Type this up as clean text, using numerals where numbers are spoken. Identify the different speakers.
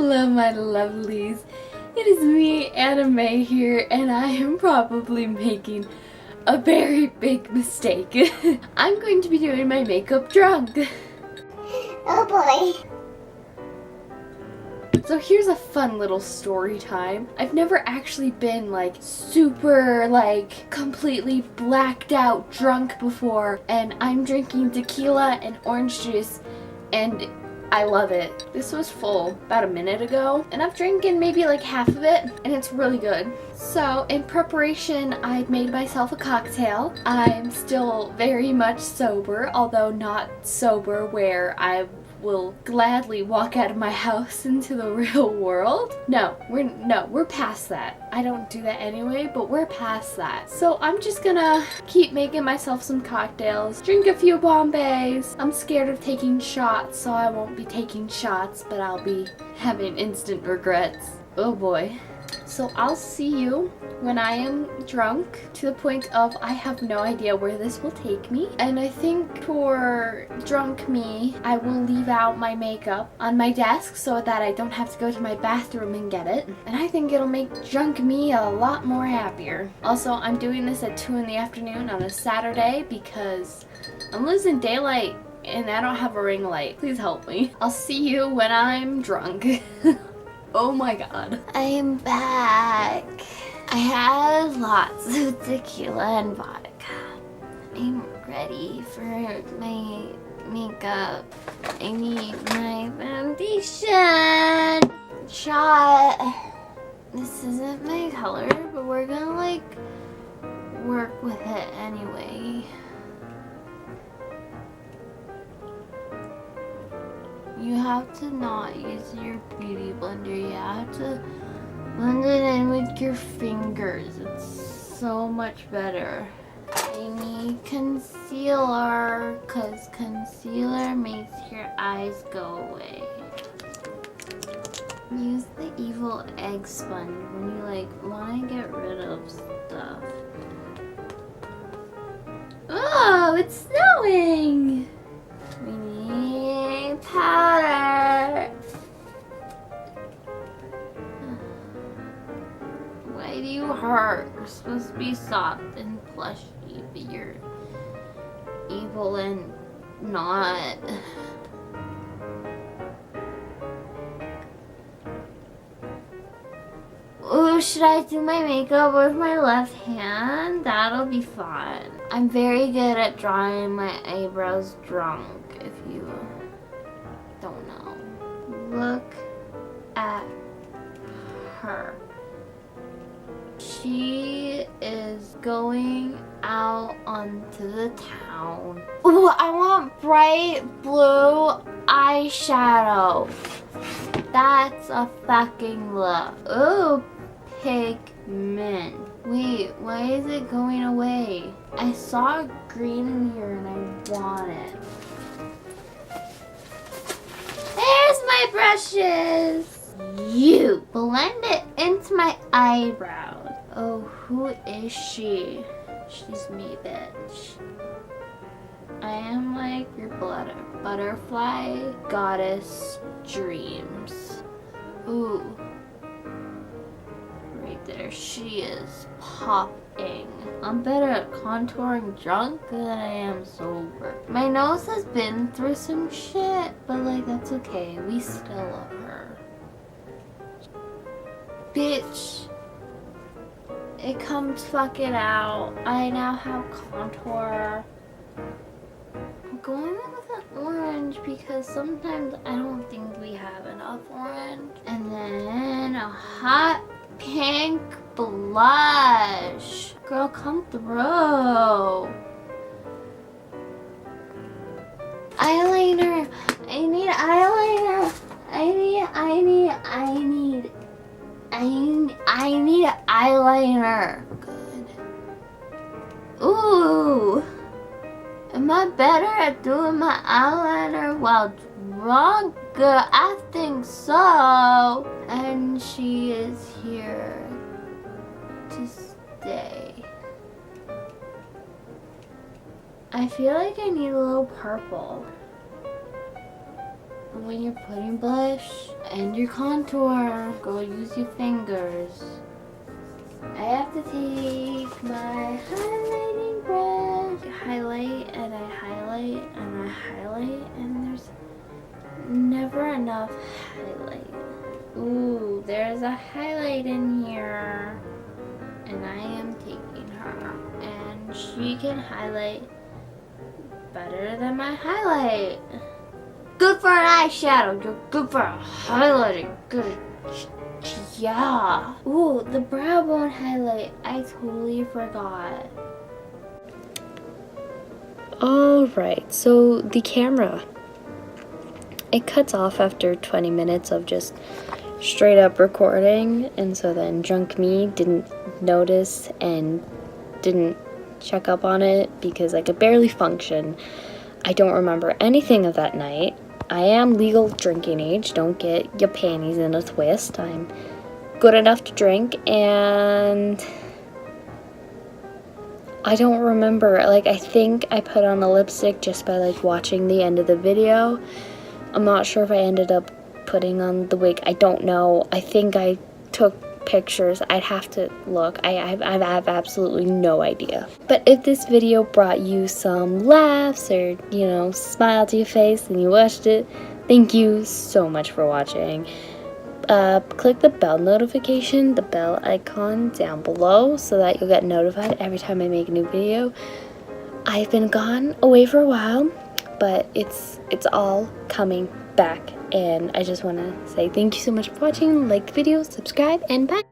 Speaker 1: Hello, my lovelies. It is me, Anna May here, and I am probably making a very big mistake. I'm going to be doing my makeup drunk.
Speaker 2: Oh boy.
Speaker 1: So here's a fun little story time. I've never actually been super completely blacked out drunk before, and I'm drinking tequila and orange juice and I love it. This was full about a minute ago, and I've drinking maybe half of it, and it's really good. So in preparation, I made myself a cocktail. I'm still very much sober, although not sober where I will gladly walk out of my house into the real world. No, we're past that. I don't do that anyway, but we're past that. So I'm just gonna keep making myself some cocktails, drink a few Bombays. I'm scared of taking shots, so I won't be taking shots, but I'll be having instant regrets. Oh boy. So I'll see you when I am drunk, to the point of I have no idea where this will take me. And I think for drunk me, I will leave out my makeup on my desk so that I don't have to go to my bathroom and get it. And I think it'll make drunk me a lot more happier. Also, I'm doing this at 2 in the afternoon on a Saturday because I'm losing daylight and I don't have a ring light. Please help me. I'll see you when I'm drunk. Oh my god. I am back. I had lots of tequila and vodka. I'm ready for my makeup. I need my foundation. Shot. This isn't my color, but we're gonna work with it anyway. You have to not use your beauty blender. You have to blend it in with your fingers. It's so much better. I need concealer because concealer makes your eyes go away. Use the evil egg sponge when you want to get rid of stuff. Oh, it's snowing! We need powder. Why do you hurt? You're supposed to be soft and plushy, but you're evil and not. Oh, should I do my makeup with my left hand? That'll be fun. I'm very good at drawing my eyebrows drunk, if you don't know. Look at her. She is going out onto the town. Ooh, I want bright blue eyeshadow. That's a fucking look. Ooh, pigment. Wait, why is it going away? I saw green in here and I want it. There's my brushes! You! Blend it into my eyebrows. Oh, who is she? She's me, bitch. I am your butterfly goddess dreams. Ooh. Right there, she is popping. I'm better at contouring drunk than I am sober. My nose has been through some shit, but that's okay. We still love her. Bitch. It comes fucking out. I now have contour. I'm going with an orange because sometimes I don't think we have enough orange. And then a hot pink blush. Girl, come through. Eyeliner. I need eyeliner. I need eyeliner. Good. Ooh. Am I better at doing my eyeliner while drunk? I think so. And she is here to stay. I feel like I need a little purple. when you're putting blush and your contour. Go use your fingers. I have to take my highlighting brush. Highlight and I highlight and I highlight, and there's never enough highlight. Ooh, there's a highlight in here. And I am taking her. And she can highlight better than my highlight. Good for an eyeshadow. You're good for highlighting. Good. Yeah. Ooh, the brow bone highlight. I totally forgot.
Speaker 3: Alright, so the camera. It cuts off after 20 minutes of just straight up recording, and so then drunk me didn't notice and didn't check up on it because I could barely function. I don't remember anything of that night. I am legal drinking age. Don't get your panties in a twist. I'm good enough to drink, and I don't remember. Like, I think I put on a lipstick just by like watching the end of the video. I'm not sure if I ended up putting on the wig. I don't know. I think I took pictures. I'd have to look. I have absolutely no idea. But if this video brought you some laughs or, you know, smile to your face and you watched it, thank you so much for watching. Click the bell notification, the bell icon down below, so that you'll get notified every time I make a new video. I've been gone away for a while, but it's all coming back, and I just want to say thank you so much for watching. Like the video, subscribe, and bye.